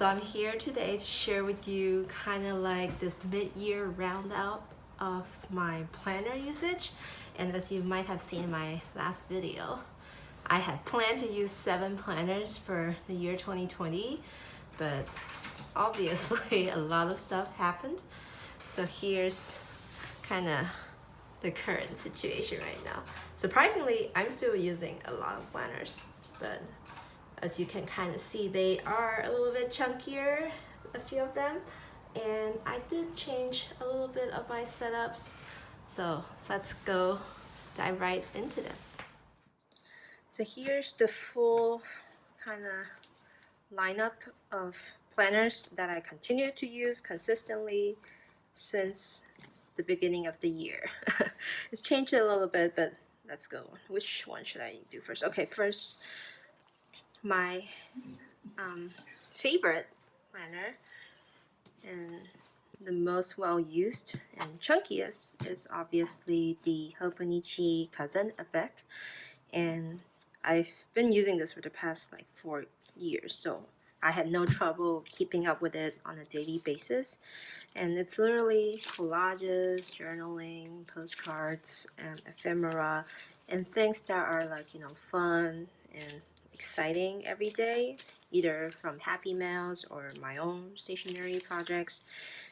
So I'm here today to share with you kind of like this mid-year roundup of my planner usage. And as you might have seen in my last video, I had planned to use 7 planners for the year 2020, but obviously a lot of stuff happened. So here's kind of the current situation right now. Surprisingly, I'm still using a lot of planners, but as you can kind of see, they are a little bit chunkier, a few of them, and I did change a little bit of my setups. So let's go dive right into them. So here's the full kind of lineup of planners that I continue to use consistently since the beginning of the year. It's changed a little bit, but let's go. Which one should I do first? Okay, first, my favorite planner and the most well used and chunkiest is obviously the Hobonichi cousin Avec, and I've been using this for the past like 4 years, so I had no trouble keeping up with it on a daily basis. And it's literally collages, journaling, postcards, and ephemera, and things that are like, fun and exciting every day, either from Happy Mails or my own stationery projects.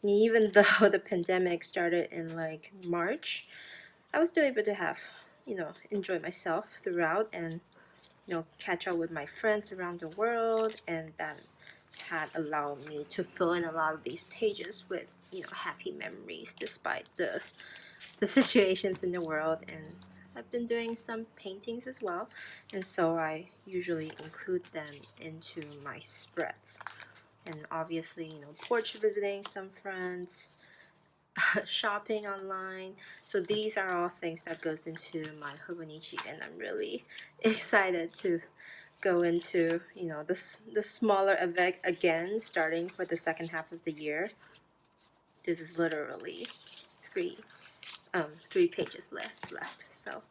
And even though the pandemic started in like March, I was still able to have, enjoy myself throughout and, catch up with my friends around the world, and that had allowed me to fill in a lot of these pages with, happy memories despite the situations in the world. And I've been doing some paintings as well, and so I usually include them into my spreads. And obviously, porch visiting some friends, shopping online. So these are all things that goes into my Hobonichi, and I'm really excited to go into, the smaller Avec again, starting for the second half of the year. This is literally three pages left. So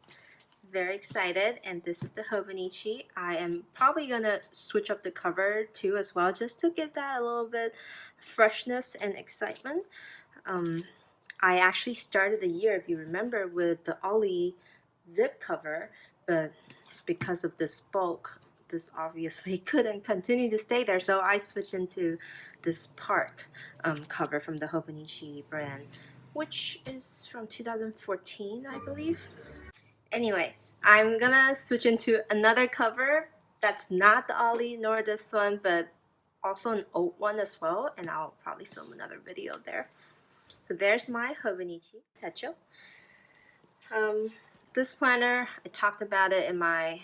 very excited, and this is the Hobonichi. I am probably gonna switch up the cover too as well, just to give that a little bit freshness and excitement. I actually started the year, if you remember, with the Ollie zip cover, but because of this bulk, this obviously couldn't continue to stay there, so I switched into this Park cover from the Hobonichi brand, which is from 2014, I believe. Anyway, I'm gonna switch into another cover that's not the Ollie nor this one, but also an old one as well, and I'll probably film another video there. So there's my Hobonichi Techo. This planner, I talked about it in my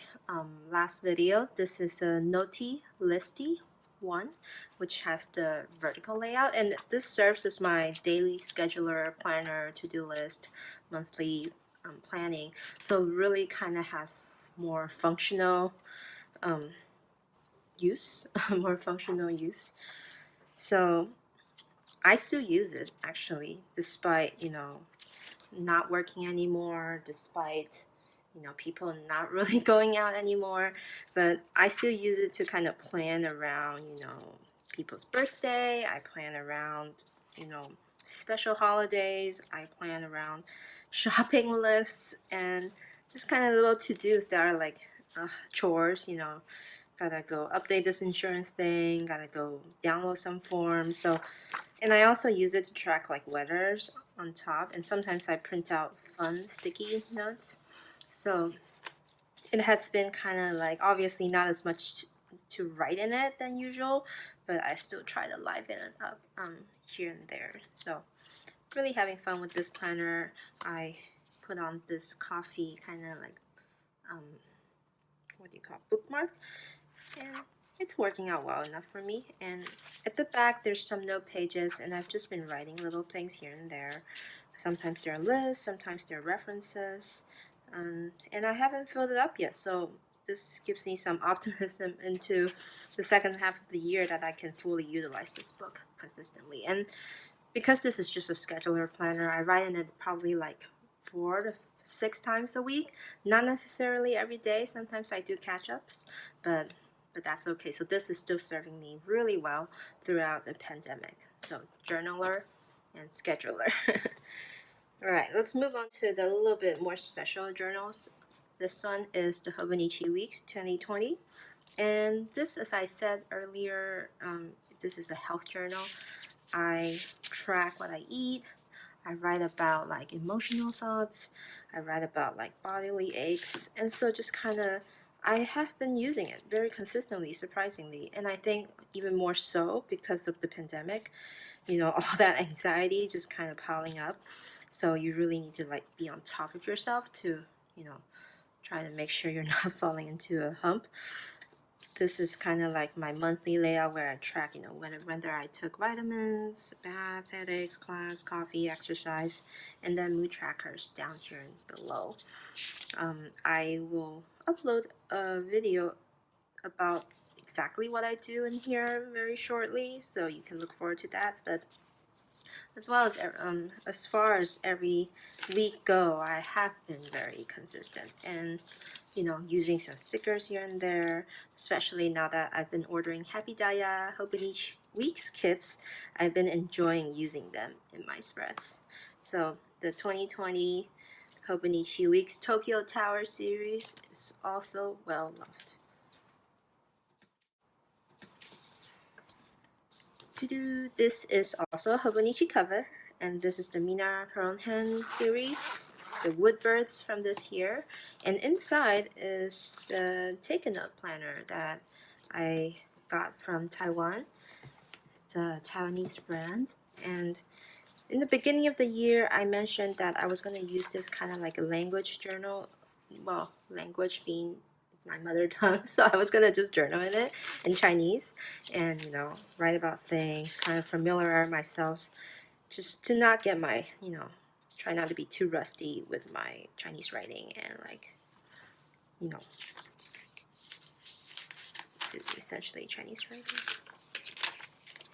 last video. This is the Nolty Listy one, which has the vertical layout, and this serves as my daily scheduler, planner, to-do list, monthly planning. So really kind of has more functional use, more functional use. So I still use it actually, despite not working anymore, despite people not really going out anymore. But I still use it to kind of plan around people's birthday. I plan around special holidays. I plan around shopping lists, and just kind of little to-dos that are like chores. Gotta go update this insurance thing, gotta go download some forms. So, and I also use it to track like weathers on top, and sometimes I print out fun sticky notes. So it has been kind of like, obviously not as much to write in it than usual, but I still try to liven it up here and there. So really having fun with this planner. I put on this coffee kind of like what do you call it, bookmark, and it's working out well enough for me. And at the back there's some note pages, and I've just been writing little things here and there. Sometimes they're lists, sometimes they're references, and I haven't filled it up yet, so this gives me some optimism into the second half of the year that I can fully utilize this book consistently. And because this is just a scheduler planner, I write in it probably like 4 to 6 times a week. Not necessarily every day. Sometimes I do catch-ups, but but that's okay. So this is still serving me really well throughout the pandemic. So journaler and scheduler. All right, let's move on to the little bit more special journals. This one is the Hobonichi Weeks 2020. And this, as I said earlier, this is a health journal. I track what I eat. I write about like emotional thoughts. I write about like bodily aches. And so just kind of, I have been using it very consistently, surprisingly. And I think even more so because of the pandemic, all that anxiety just kind of piling up. So you really need to like be on top of yourself to, try to make sure you're not falling into a hump. This is kind of like my monthly layout where I track, whether I took vitamins, baths, headaches, class, coffee, exercise, and then mood trackers down here and below. I will upload a video about exactly what I do in here very shortly, so you can look forward to that. But as far as every week go, I have been very consistent and using some stickers here and there, especially now that I've been ordering Happy Daya Hobonichi Weeks kits. I've been enjoying using them in my spreads. So the 2020 Hobonichi Weeks Tokyo Tower series is also well loved. This is also a Hobonichi cover, and this is the Mina Peronhen series, the Woodbirds from this year. And inside is the Take-a-Note planner that I got from Taiwan. It's a Taiwanese brand. And in the beginning of the year, I mentioned that I was going to use this kind of like a language journal. Well, language being it's my mother tongue, so I was gonna just journal in it in Chinese and write about things, kind of familiarize myself, just to not get my try not to be too rusty with my Chinese writing and like essentially Chinese writing.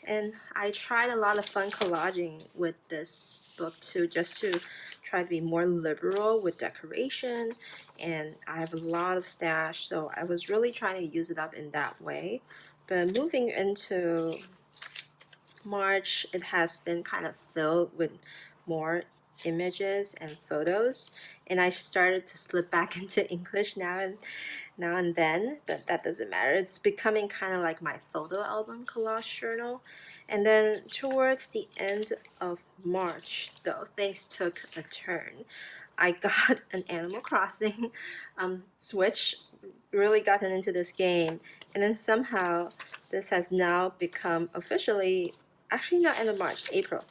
And I tried a lot of fun collaging with this book too, just to try to be more liberal with decoration. And I have a lot of stash, so I was really trying to use it up in that way. But moving into March, it has been kind of filled with more images and photos, and I started to slip back into English now and then, but that doesn't matter. It's becoming kind of like my photo album collage journal. And then towards the end of March, though, things took a turn. I got an Animal Crossing Switch, really gotten into this game, and then somehow this has now become officially, actually not end of March, April.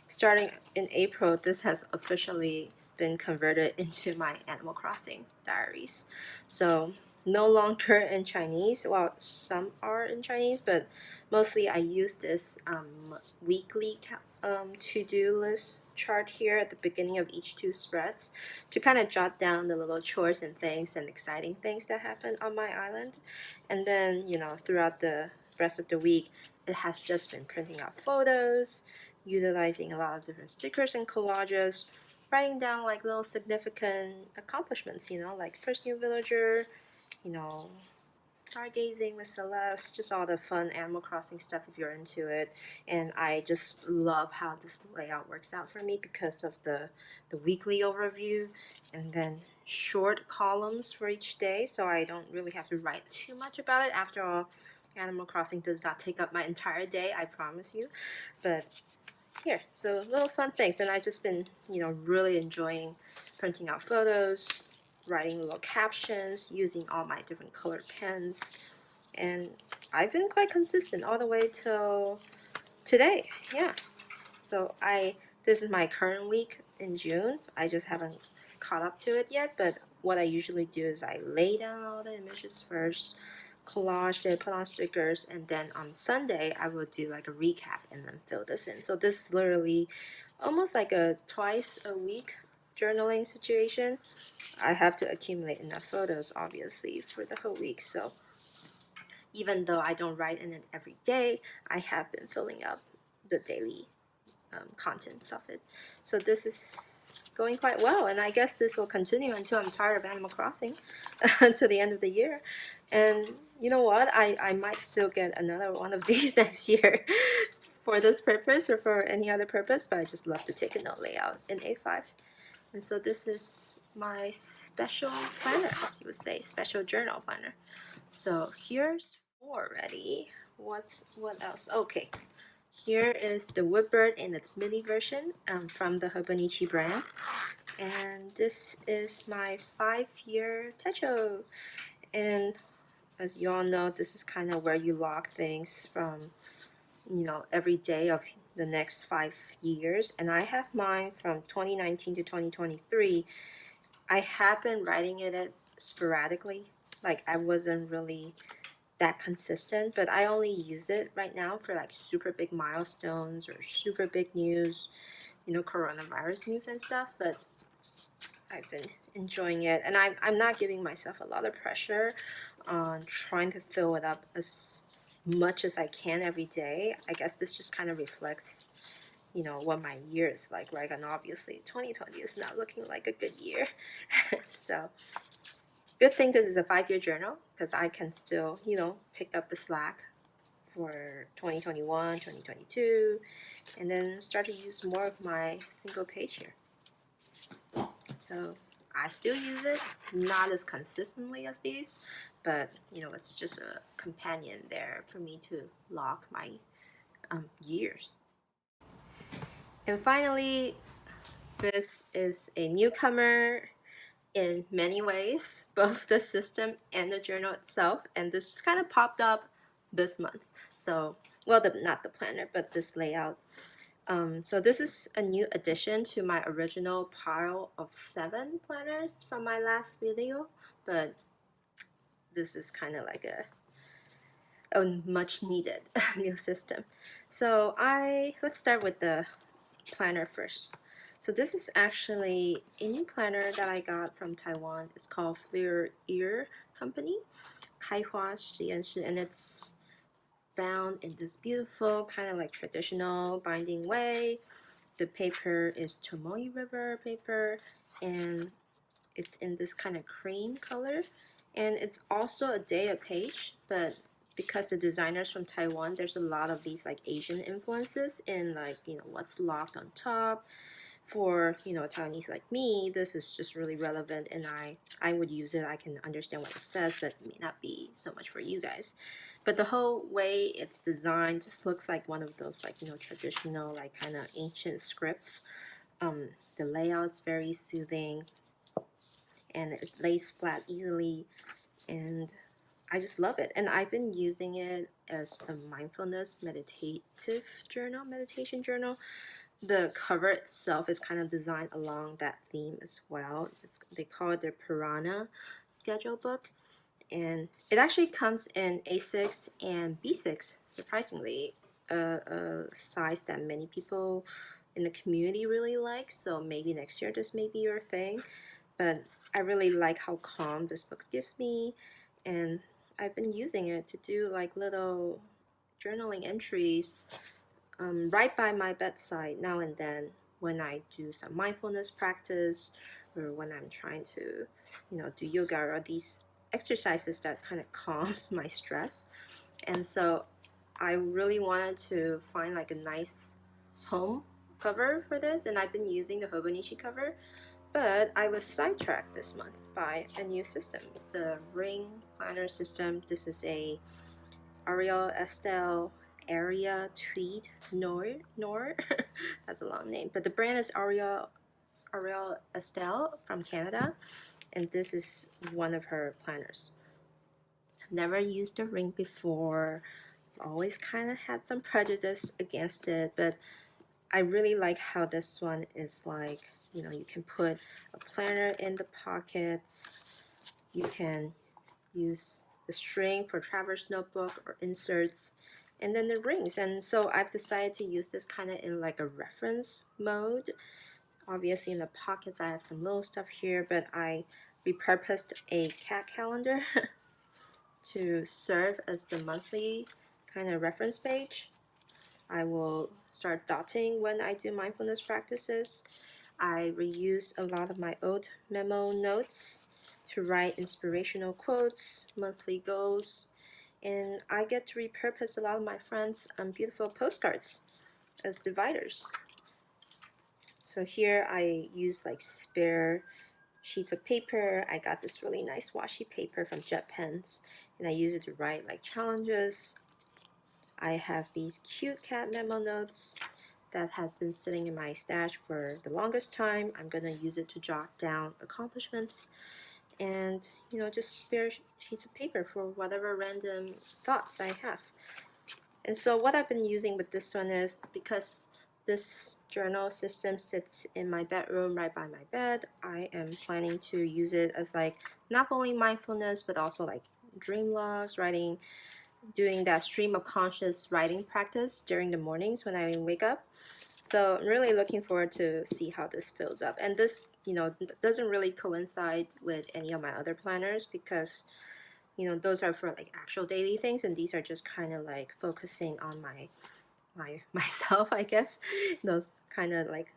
Starting in April, this has officially been converted into my Animal Crossing diaries. So no longer in Chinese. Well, some are in Chinese, but mostly I use this weekly to-do list chart here at the beginning of each two spreads to kind of jot down the little chores and things and exciting things that happen on my island. And then, throughout the rest of the week, it has just been printing out photos, utilizing a lot of different stickers and collages, writing down like little significant accomplishments, like first new villager, stargazing with Celeste, just all the fun Animal Crossing stuff if you're into it. And I just love how this layout works out for me because of the weekly overview and then short columns for each day, so I don't really have to write too much about it. After all, Animal Crossing does not take up my entire day, I promise you. But here, so little fun things, and I've just been, really enjoying printing out photos, writing little captions, using all my different colored pens, and I've been quite consistent all the way till today. Yeah. So this is my current week in June. I just haven't caught up to it yet, but what I usually do is I lay down all the images first, collage it, put on stickers, and then on Sunday I will do like a recap and then fill this in. So this is literally almost like a twice a week journaling situation. I have to accumulate enough photos obviously for the whole week, so even though I don't write in it every day, I have been filling up the daily contents of it. So this is going quite well, and I guess this will continue until I'm tired of Animal Crossing to the end of the year. And you know what? I might still get another one of these next year for this purpose or for any other purpose, but I just love the ticket note layout in A5. And so this is my special planner, as you would say, special journal planner. So here's 4 already. What else? Okay. Here is the Woodbird in its mini version from the Hobonichi brand. And this is my 5-year Techo. And as you all know, this is kind of where you log things from, every day of the next 5 years. And I have mine from 2019 to 2023. I have been writing it sporadically. Like I wasn't really that consistent, but I only use it right now for like super big milestones or super big news, coronavirus news and stuff. But I've been enjoying it, and I'm not giving myself a lot of pressure on trying to fill it up as much as I can every day. I guess this just kind of reflects, what my year is like, right? And obviously 2020 is not looking like a good year. So good thing this is a 5-year journal, because I can still, pick up the slack for 2021, 2022, and then start to use more of my single page here. So I still use it, not as consistently as these, but it's just a companion there for me to log my years. And finally, this is a newcomer in many ways, both the system and the journal itself, and this just kind of popped up this month. So, well, not the planner, but this layout. So this is a new addition to my original pile of 7 planners from my last video, but this is kind of like a much needed new system. So let's start with the planner first. So this is actually a new planner that I got from Taiwan. It's called Fleurir Company, 开花实验室, and it's bound in this beautiful kind of like traditional binding way. The paper is Tomoe River paper, and it's in this kind of cream color, and it's also a data page, but because the designers from Taiwan, there's a lot of these like Asian influences in like what's locked on top. For a Taiwanese like me, this is just really relevant, and I would use it. I can understand what it says, but it may not be so much for you guys. But the whole way it's designed just looks like one of those like traditional like kind of ancient scripts. The layout's very soothing, and it lays flat easily, and I just love it. And I've been using it as a mindfulness meditation journal. The cover itself is kind of designed along that theme as well. They call it the Piranha schedule book, and it actually comes in A6 and B6, surprisingly, a size that many people in the community really like. So maybe next year this may be your thing, but I really like how calm this book gives me, and I've been using it to do like little journaling entries right by my bedside now and then when I do some mindfulness practice, or when I'm trying to, do yoga or these exercises that kind of calms my stress. And so I really wanted to find like a nice home cover for this, and I've been using the Hobonichi cover, but I was sidetracked this month by a new system, the ring planner system. This is a Estelle Area Tweed Nor that's a long name, but the brand is Ariel Estelle from Canada, and this is one of her planners. Never used a ring before, always kind of had some prejudice against it, but I really like how this one is like, you can put a planner in the pockets, you can use the string for traverse notebook or inserts, and then the rings. And so I've decided to use this kind of in like a reference mode. Obviously in the pockets I have some little stuff here, but I repurposed a cat calendar to serve as the monthly kind of reference page. I will start dotting when I do mindfulness practices. I reuse a lot of my old memo notes to write inspirational quotes, monthly goals, and I get to repurpose a lot of my friends' beautiful postcards as dividers. So here I use like spare sheets of paper. I got this really nice washi paper from Jet Pens, and I use it to write like challenges. I have these cute cat memo notes that has been sitting in my stash for the longest time. I'm gonna use it to jot down accomplishments and just spare sheets of paper for whatever random thoughts I have. And so what I've been using with this one is, because this journal system sits in my bedroom right by my bed, I am planning to use it as like not only mindfulness but also like dream logs, doing that stream of conscious writing practice during the mornings when I wake up. So I'm really looking forward to see how this fills up. And this, doesn't really coincide with any of my other planners because, those are for like actual daily things, and these are just kind of like focusing on myself, I guess. Those kind of like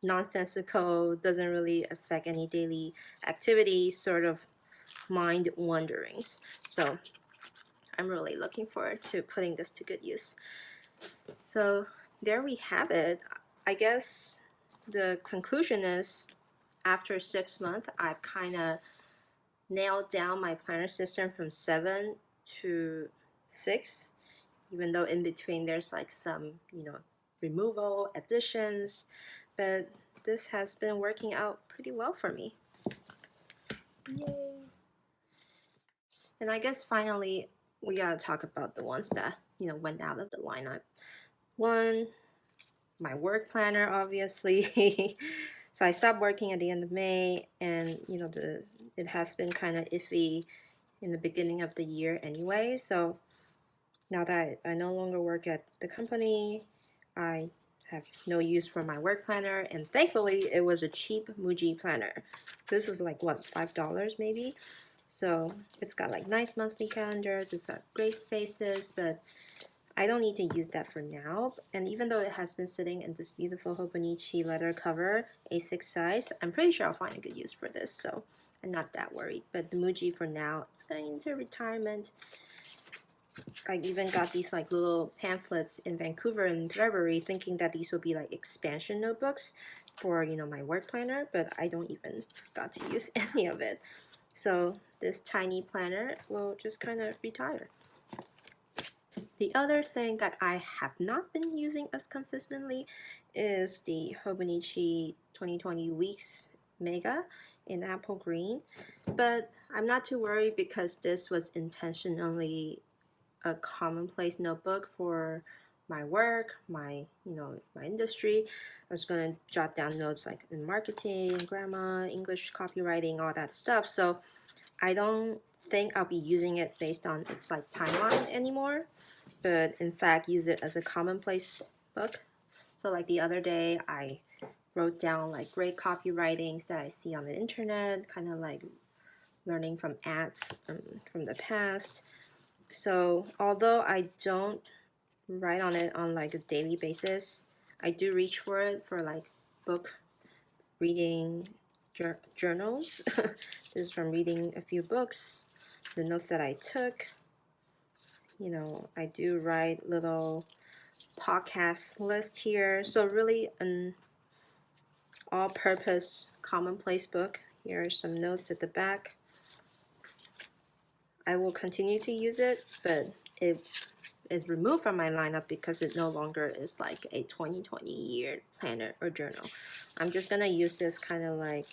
nonsensical, doesn't really affect any daily activity, sort of mind wanderings. So I'm really looking forward to putting this to good use. So there we have it. I guess the conclusion is, after 6 months, I've kind of nailed down my planner system from 7 to 6, even though in between there's like some, removal, additions, but this has been working out pretty well for me. Yay! And I guess finally, we gotta talk about the ones that, went out of the lineup. One, my work planner, obviously. So I stopped working at the end of May, and it has been kind of iffy in the beginning of the year anyway. So now that I no longer work at the company, I have no use for my work planner, and thankfully it was a cheap Muji planner. This was like what, $5 maybe? So it's got like nice monthly calendars, it's got great spaces, but I don't need to use that for now. And even though it has been sitting in this beautiful Hobonichi leather cover, A6 size, I'm pretty sure I'll find a good use for this, so I'm not that worried. But the Muji for now, it's going into retirement. I even got these like little pamphlets in Vancouver in February, thinking that these would be like expansion notebooks for my work planner, but I don't even got to use any of it. So this tiny planner will just kind of retire. The other thing that I have not been using as consistently is the Hobonichi 2020 Weeks Mega in apple green, but I'm not too worried because this was intentionally a commonplace notebook for my work, my industry. I was going to jot down notes like in marketing, grammar, English copywriting, all that stuff. So I don't think I'll be using it based on its like timeline anymore, but in fact use it as a commonplace book. So like the other day I wrote down like great copywritings that I see on the internet, kind of like learning from ads from the past. So although I don't write on it on like a daily basis, I do reach for it for like book reading journals. This is from reading a few books, the notes that I took. I do write little podcast list here. So really an all-purpose commonplace book. Here are some notes at the back. I will continue to use it, but it is removed from my lineup because it no longer is like a 2020 year planner or journal. I'm just gonna use this kind of like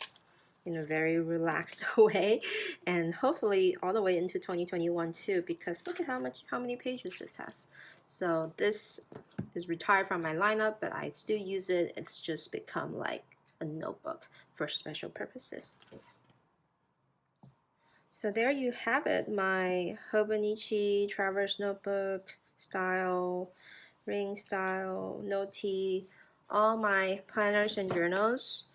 in a very relaxed way, and hopefully all the way into 2021 too, because look at how many pages this has. So this is retired from my lineup, but I still use it. It's just become like a notebook for special purposes. So there you have it, my Hobonichi Traverse Notebook style, ring style, Nolty, all my planners and journals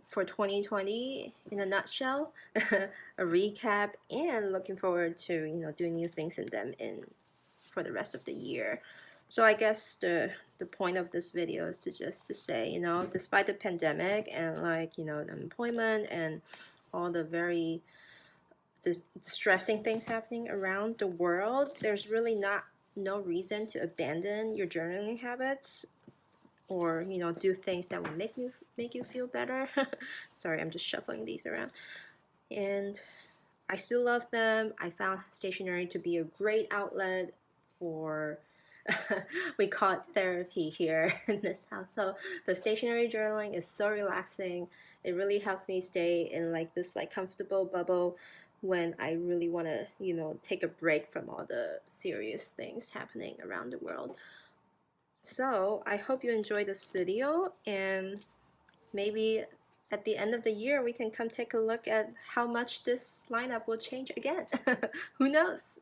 for 2020 in a nutshell, a recap, and looking forward to doing new things in them for the rest of the year. So I guess the point of this video is to say, you know, despite the pandemic and like, you know, the unemployment and all the very distressing things happening around the world, there's really no reason to abandon your journaling habits or, you know, do things that will make you feel better. Sorry, I'm just shuffling these around. And I still love them. I found stationery to be a great outlet for we call it therapy here in this household. But stationery journaling is so relaxing. It really helps me stay in like this like comfortable bubble when I really want to, you know, take a break from all the serious things happening around the world. So I hope you enjoyed this video, and maybe at the end of the year we can come take a look at how much this lineup will change again. Who knows?